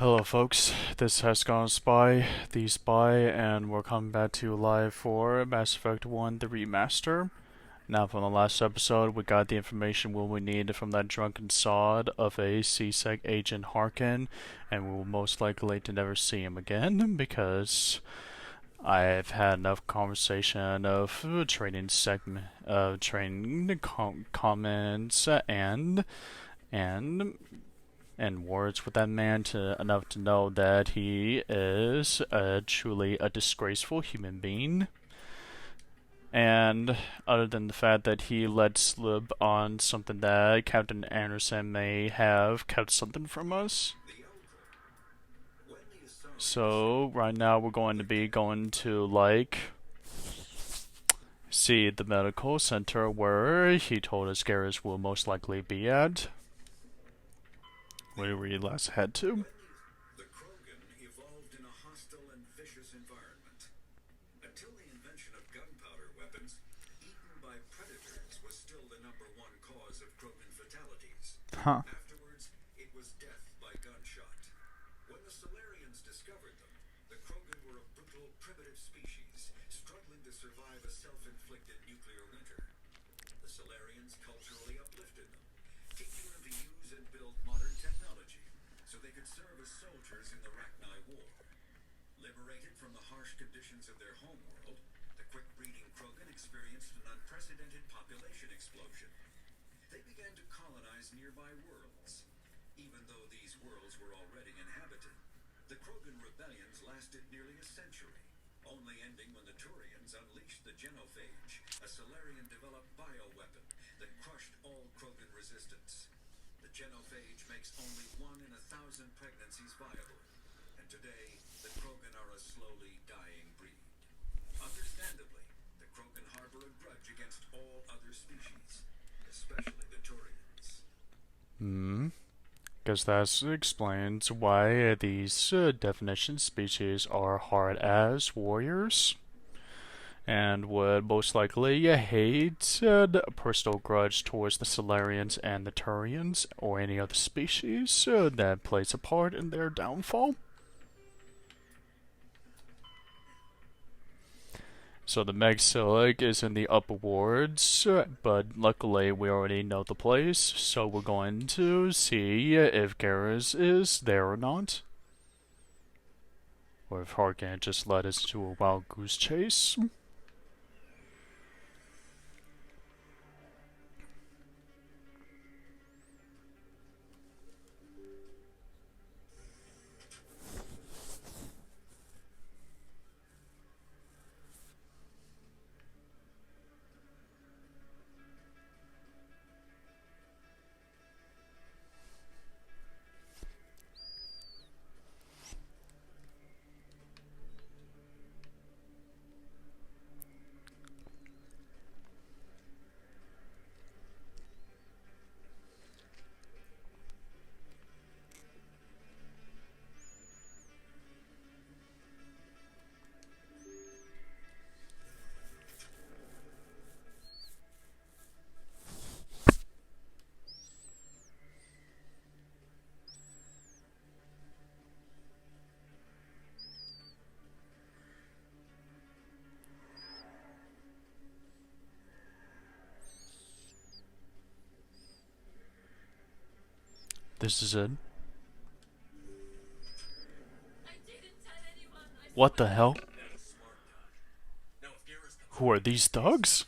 Hello folks, this has gone Spy, the Spy, and we're coming back to you live for Mass Effect 1, the remaster. Now from the last episode, we got the information we needed from that drunken sod of a C-Sec agent Harkin, and we will most likely to never see him again, because I've had enough conversation of training comments and and words with that man enough to know that he is truly a disgraceful human being. And other than the fact that he let slip on something that Captain Anderson may have kept something from us. So right now we're going to be going to see the medical center where he told us Garrus will most likely be at. Where we last head to. The Krogan evolved in a hostile and vicious environment. Until the invention of gunpowder weapons, eaten by predators was still the #1 cause of Krogan fatalities. Huh. Afterwards, it was death by gunshot. When the Solarians discovered them, the Krogan were a brutal, primitive species, struggling to survive a self-inflicted nuclear winter. The Solarians culturally uplifted them, teaching them to use and build modern technology so they could serve as soldiers in the Rachni War. Liberated from the harsh conditions of their homeworld, the quick-breeding Krogan experienced an unprecedented population explosion. They began to colonize nearby worlds. Even though these worlds were already inhabited, the Krogan rebellions lasted nearly a century, only ending when the Turians unleashed the Genophage, a Solarian-developed bioweapon that crushed all Krogan resistance. The Genophage makes only 1 in 1,000 pregnancies viable, and today the Krogan are a slowly dying breed. Understandably, the Krogan harbor a grudge against all other species, especially the Turians. Because that explains why these definition species are hard as warriors and would most likely hate a personal grudge towards the Solarians and the Turians or any other species that plays a part in their downfall. So the Megsillic is in the upper wards, but luckily we already know the place, so we're going to see if Garrus is there or not. Or if Harkin just led us to a wild goose chase. This is it. What the hell? Who are these thugs?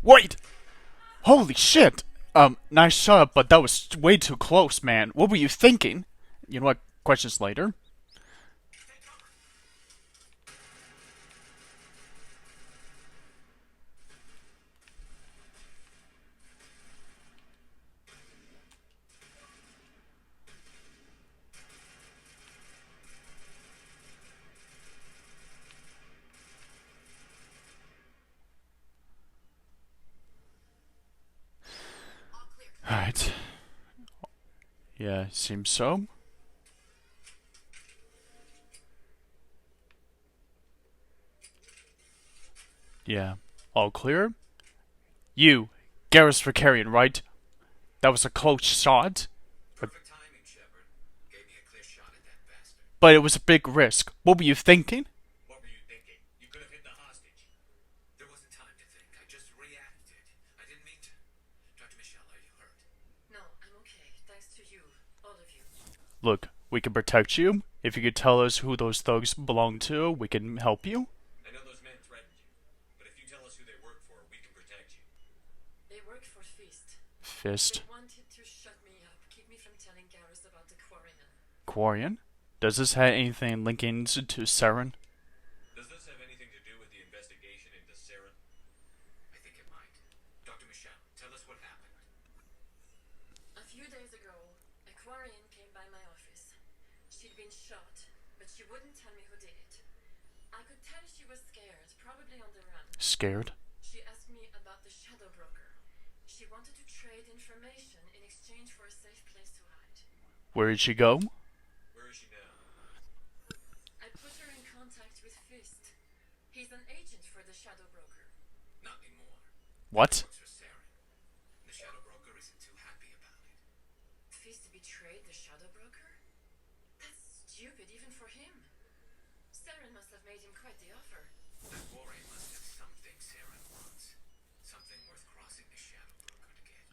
Wait! Holy shit! Nice shot, but that was way too close, man. What were you thinking? You know what? Questions later. Alright. Yeah, seems so. Yeah. All clear? You, Garrus Vicarian, right? That was a close shot. Perfect timing, Shepard. Gave me a clear shot at that bastard. But it was a big risk. What were you thinking? What were you thinking? You could have hit the hostage. There wasn't time to think. I just reacted. I didn't mean to. Dr. Michelle, are you hurt? No, I'm okay. Thanks to you. All of you. Look, we can protect you. If you could tell us who those thugs belong to, we can help you. I know those men threatened you, but if you tell us who they work for, we can protect you. They work for Fist. Fist. They wanted to shut me up, keep me from telling Garrus about the Quarian. Quarian? Does this have anything linking to Saren? Does this have anything to do with the investigation into Saren? I think it might. Dr. Michelle, tell us what happened. A few days ago, a Quarian came by my office. She'd been shot, but she wouldn't tell me who did it. I could tell she was scared, probably on the run. Scared? She asked me about the Shadow Broker. She wanted to trade information in exchange for a safe place to hide. Where did she go? Where is she now? I put her in contact with Fist. He's an agent for the Shadow Broker. Not anymore. What? Works for Saren. The Shadow Broker isn't too happy about it. Fist betrayed the Shadow Broker? That's stupid even for him. Saren must have made him quite the offer. That Quarian must have something Saren wants. Something worth crossing the Shadow Broker to get.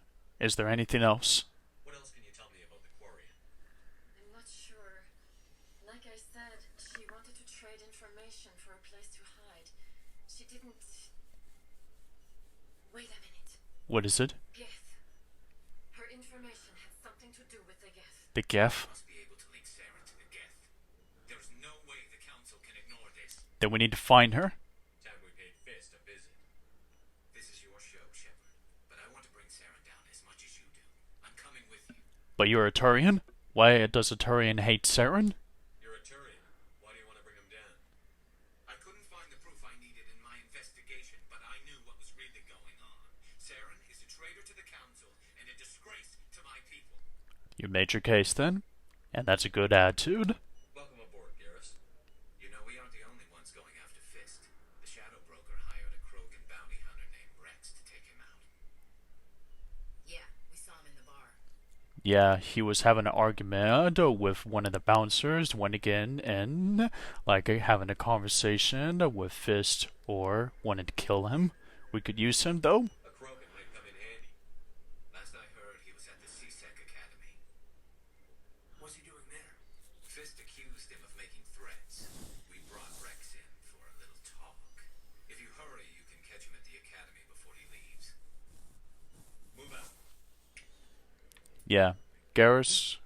Is there anything else? What else can you tell me about the Quarian? I'm not sure. Like I said, she wanted to trade information for a place to hide. She didn't... Wait a minute. What is it? Geth. Her information had something to do with the Geth. The Geth? Must be able to link Saren to the Geth. There's no way the Council can ignore this. Then we need to find her. Time we paid Fist a visit. This is your show, Shepard. But I want to bring Saren down as much as you do. I'm coming with you. But you're a Turian? Why does a Turian hate Saren? You're a Turian. Why do you want to bring him down? I couldn't find the proof I needed in my investigation, but I knew what was really going on. Saren is a traitor to the Council and a disgrace to my people. You made your case then? And that's a good attitude. Welcome aboard, Garrus. You know we aren't the only ones going after Fist. The Shadow Broker hired a Krogan bounty hunter named Rex to take him out. Yeah, we saw him in the bar. Yeah, he was having an argument with one of the bouncers, went again, and like having a conversation with Fist or wanted to kill him. We could use him though. A Krogan might come in handy. Last I heard, he was at the C-Sec Academy. What's he doing there? Fist accused him of making threats. We brought Rex in for a little talk. If you hurry, you can catch him at the Academy before he leaves. Move out. Yeah, Garrus.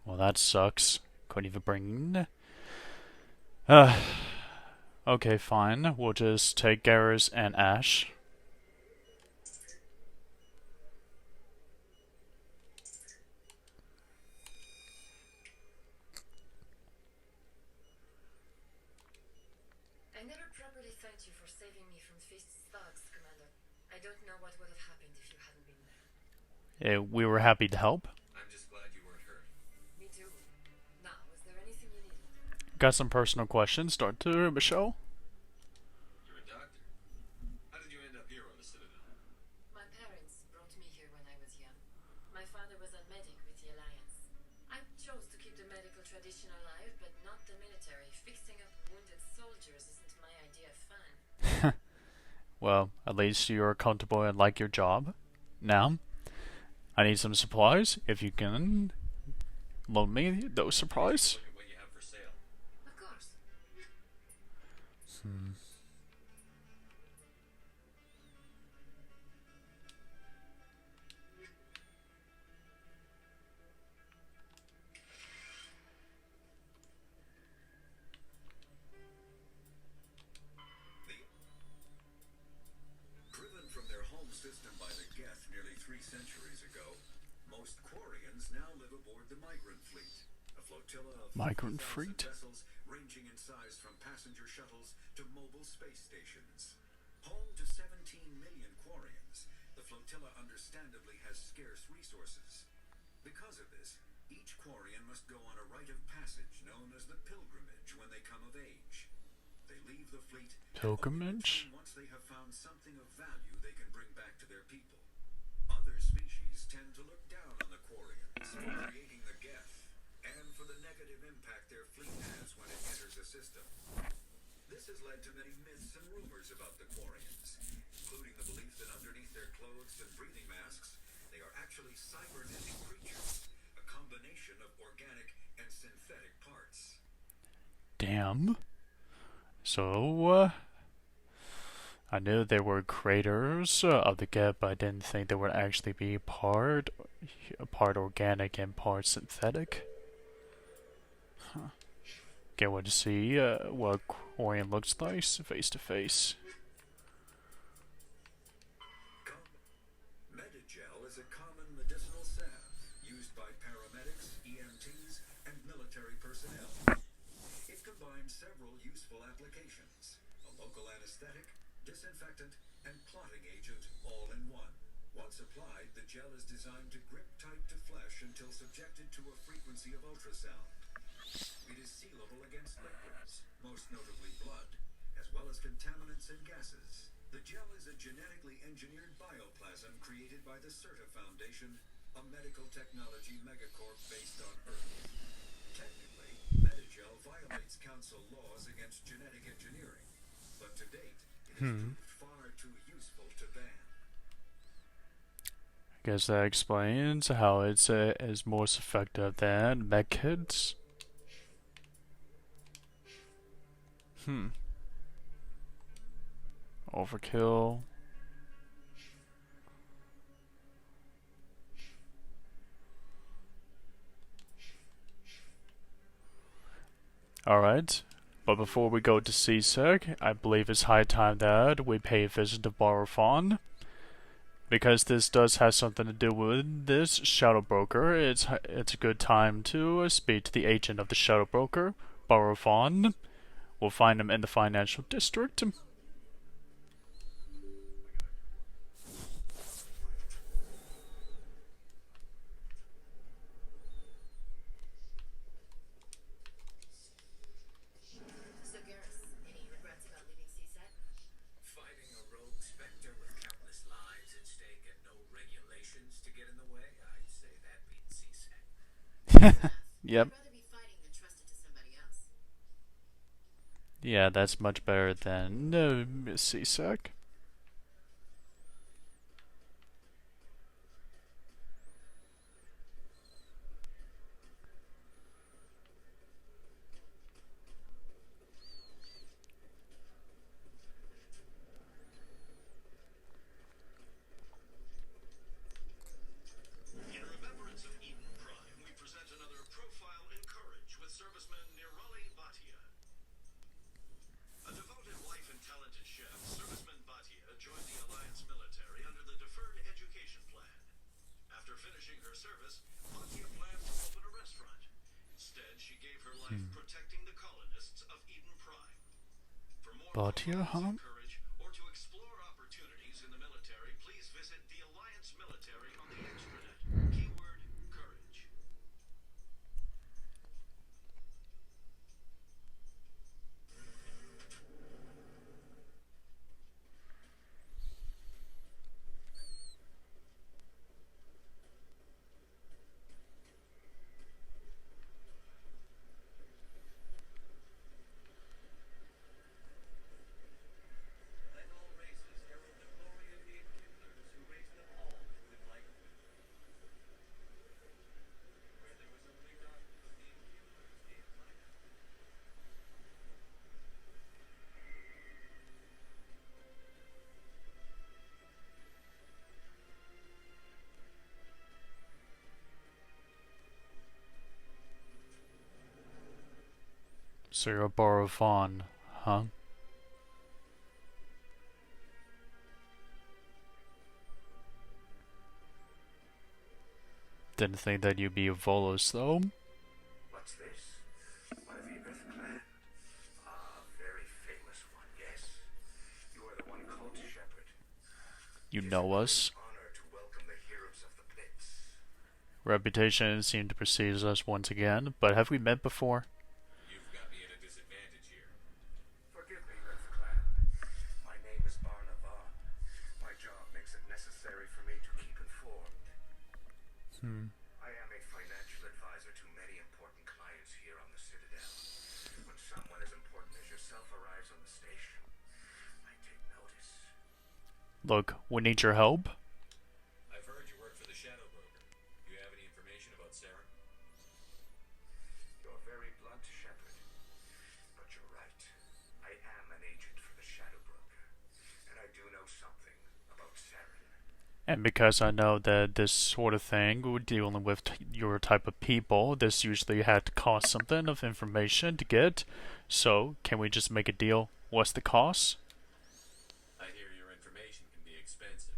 Well, that sucks. Couldn't even bring. Okay, fine. We'll just take Garrus and Ash. I never properly thanked you for saving me from Fist's thugs, Commander. I don't know what would have happened if you hadn't been there. We were happy to help. I'm just glad you weren't hurt. Me too. Now, is there anything you needed? Got some personal questions. Start to Michelle. You're a doctor. How did you end up here on the Citadel? My parents brought me here when I was young. My father was a medic with the Alliance. I chose to keep the medical tradition alive, but not the military. Fixing up wounded soldiers isn't my idea of fun. Well, at least you're comfortable and like your job. Now, I need some supplies. If you can loan me those supplies. Look at what you have for sale. Of course. Driven from their home system by the Geth nearly 3 centuries ago, most Quarians now live aboard the Migrant Fleet, a flotilla of Migrant 50,000 Fleet? vessels ranging in size from passenger shuttles to mobile space stations. Home to 17 million Quarians, the flotilla understandably has scarce resources. Because of this, each Quarian must go on a rite of passage known as the Pilgrimage when they come of age. They leave the fleet and only Pilgrimage? return once they have found something of value they can bring back to their people. Other species tend to look down on the Quarians for creating the Geth and for the negative impact their fleet has when it enters a system. This has led to many myths and rumors about the Quarians, including the belief that underneath their clothes and breathing masks, they are actually cybernetic creatures, a combination of organic and synthetic parts. Damn. So, I knew there were creators of the Geth, but I didn't think they would actually be part organic and part synthetic. Can't wait to see what Quarian looks like face to face. Medigel is a common medicinal salve used by paramedics, EMTs, and military personnel. It combines several useful applications: a local anesthetic, disinfectant, and clotting agent all in one. Once applied, the gel is designed to grip tight to flesh until subjected to a frequency of ultrasound. It is sealable against liquids, most notably blood, as well as contaminants and gases. The gel is a genetically engineered bioplasm created by the CERTA Foundation, a medical technology megacorp based on Earth. Technically, Medigel violates council laws against genetic engineering, but to date, it has proved far too useful to ban. Guess that explains how it's is most effective than medkits. Overkill. Alright, but before we go to CSEC, I believe it's high time that we pay a visit to Barla. Because this does have something to do with this Shadow Broker, it's a good time to speak to the agent of the Shadow Broker, Barla. We'll find him in the financial district. So, Garrus, any regrets about leaving CSEC? Fighting a rogue specter with countless lives at stake and no regulations to get in the way, I'd say that beats CSEC. Yep. I'd rather be fighting than trusted to somebody else. Yeah, that's much better than CSEC. In remembrance of Eden Prime, we present another profile in courage with serviceman Nirali Bhatia. A devoted wife and talented chef, serviceman Bhatia joined the Alliance military under the Deferred Education Plan. After finishing her service, Bhatia planned to open a restaurant. Instead, she gave her life protecting the colonists of Eden Prime. For more Bhatia, huh? profiles in courage or to explore opportunities in the military, please visit the Alliance military on the extranet. Keyword courage. Let all races herald the glory of the enkindlers who raised them all to enlightenment. Where there was only darkness, the enkindlers gave light out. So you're a Barla, huh? Didn't think that you'd be a Volus, though. What's this? One of the Earth clan? Ah, very famous one, yes? You are the one called Shepard. You know us. Honor to welcome the heroes of the pits. Reputation seemed to precede us once again, but have we met before? You've got me at a disadvantage here. Forgive I am a financial advisor to many important clients here on the Citadel. When someone as important as yourself arrives on the station, I take notice. Look, we need your help. I've heard you work for the Shadow Broker. Do you have any information about Saren? You're very blunt, Shepard. But you're right. I am an agent for the Shadow Broker. And I do know something about Saren. And because I know that this sort of thing, we're dealing with your type of people, this usually had to cost something of information to get. So, can we just make a deal? What's the cost? I hear your information can be expensive.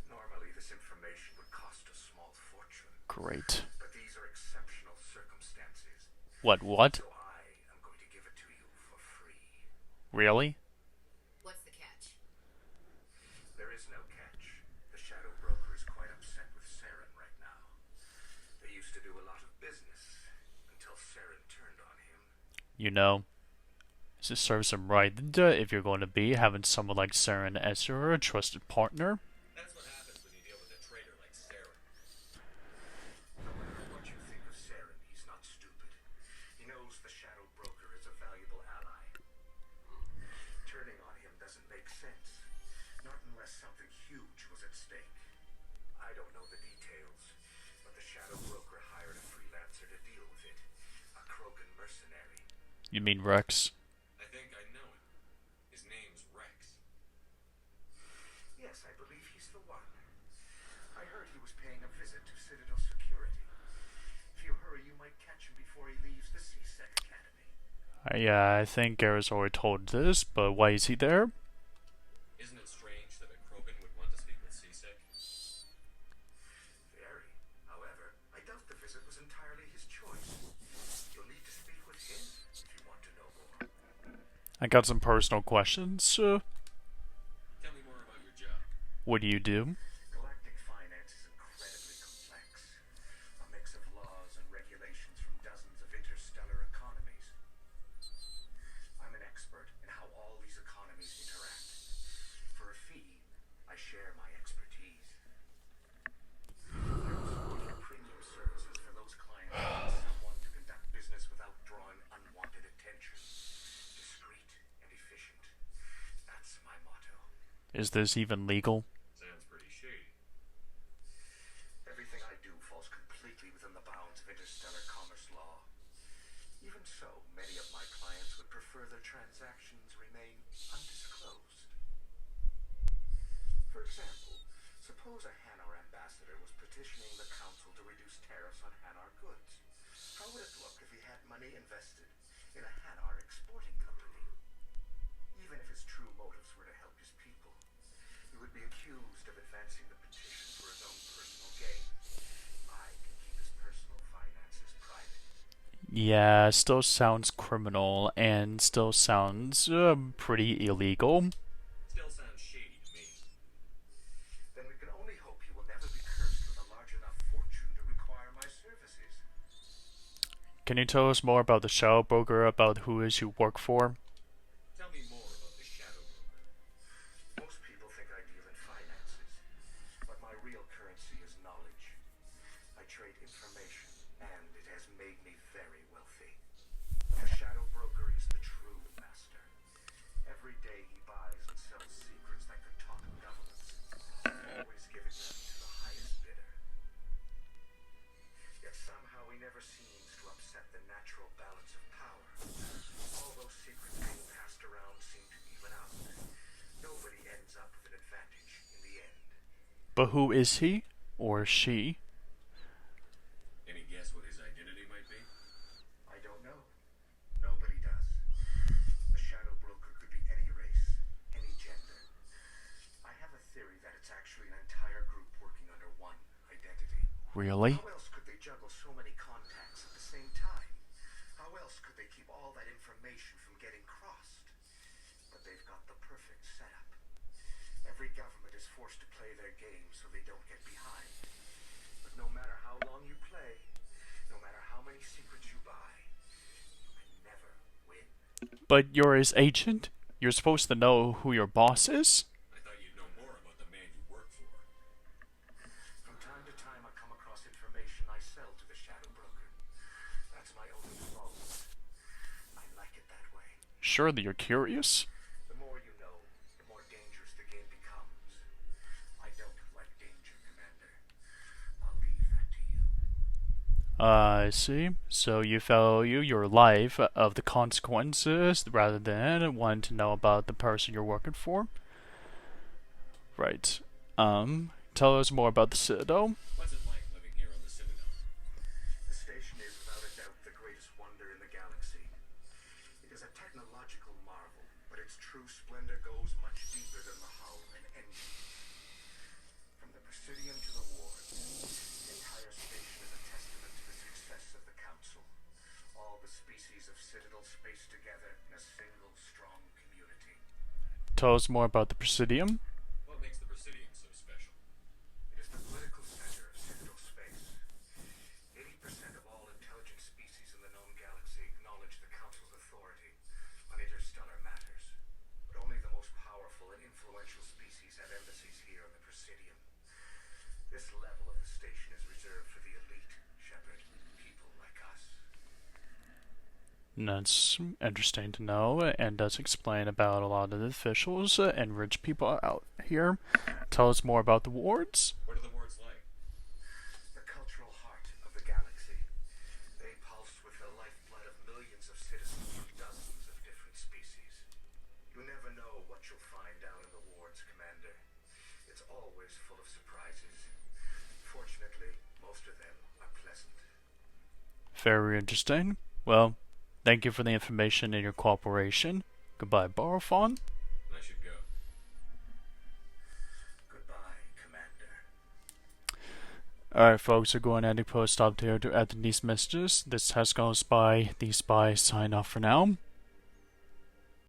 Normally, this information would cost a small fortune. Great. But these are exceptional circumstances. What? So I am going to give it to you for free. Really? What's the catch? There is no catch. The Shadow Broker is quite upset with Saren right now. They used to do a lot of business until Saren turned on him. You know, it serves him right if you're going to be having someone like Saren as your trusted partner. That's what happens when you deal with a traitor like Saren. No matter what you think of Saren, he's not stupid. He knows the Shadow Broker is a valuable ally. Turning on him doesn't make sense. Not unless something huge was at stake. I don't know the details, but the Shadow Broker hired a freelancer to deal with it. A Krogan mercenary. You mean Rex? I think I know him. His name's Rex. Yes, I believe he's the one. I heard he was paying a visit to Citadel security. If you hurry, you might catch him before he leaves the C-Sec Academy. Yeah, I think Garrus already told this, but why is he there? Isn't it strange that a Krogan would want to speak with C-Sec? Very. However, I doubt the visit was entirely his choice. You'll need to speak with him if you want to know more. I got some personal questions. Tell me more about your job. What do you do? Galactic finance is incredibly complex. A mix of laws and regulations from dozens of interstellar economies. I'm an expert in how all these economies interact. For a fee, I share my expertise. I also offer premium services for those clients who need someone to conduct business without drawing unwanted attention. Discreet and efficient. That's my motto. Is this even legal? Sounds pretty shady. Everything I do falls completely within the bounds of interstellar commerce law. Even so, many of my clients would prefer their transactions remain undisclosed. For example, suppose a Hanar ambassador was petitioning the council to reduce tariffs on Hanar goods. How would it look if he had money invested in a Hanar exporting company? Even if his true motives were to help his people, he would be accused of advancing the petition for his own personal gain. I can keep his personal finances private. Yeah, still sounds criminal and still sounds pretty illegal. Still sounds shady to me. Then we can only hope you will never be cursed with a large enough fortune to require my services. Can you tell us more about the Shadow Broker, about who it is you work for? Tell me more about the Shadow Broker. Most people think I deal in finances, but my real currency is knowledge. I trade information, and it has made me very wealthy. The Shadow Broker is the true master. Every day he buys and sells secrets that could topple governments, always giving them to the highest bidder. Yet somehow he never seems to upset the natural balance of power. All those secrets being passed around seem to even out. Nobody ends up with an advantage in the end. But who is he? Or she? Any guess what his identity might be? I don't know. Nobody does. The Shadow Broker could be any race, any gender. I have a theory that it's actually an entire group working under one identity. Really? How else could they juggle so many contacts at the same time? How else could they keep all that information from getting crossed? But they've got the perfect setup. Every government is forced to play their game so they don't get behind. But no matter how long you play, no matter how many secrets you buy, you can never win. But you're his agent? You're supposed to know who your boss is? I thought you'd know more about the man you work for. From time to time I come across Surely you're curious. The more you know, the more dangerous the game becomes. I don't like danger, Commander. I'll leave that to you. I see. So you value your life of the consequences rather than wanting to know about the person you're working for? Right. Tell us more about the Citadel. What's it like living here on the Citadel? The station is without a doubt the greatest wonder in the galaxy. It is a technological marvel, but its true splendor goes much deeper than the hull and engine. From the Presidium to the wards, the entire station is a testament to the success of the Council. All the species of Citadel spaced together in a single strong community. Tell us more about the Presidium. What makes the Presidium so special? It is the political center of Citadel space. 80% of all intelligent species in the known galaxy acknowledge the Council's authority on interstellar matters. But only the most powerful and influential species have embassies here on the Presidium. This level of the station is reserved for the elite, Shepard. People like us. That's interesting to know, and does explain about a lot of the officials and rich people out here. Tell us more about the wards. What are the wards like? The cultural heart of the galaxy. They pulse with the lifeblood of millions of citizens from dozens of different species. You never know what you'll find down in the wards, Commander. It's always full of surprises. Fortunately, most of them are pleasant. Very interesting. Well, thank you for the information and your cooperation. Goodbye, Barfon. I should go. Goodbye, Commander. Alright, folks, we're going to end the post stop here to add these messages. This has gone Spy. The Spy sign off for now.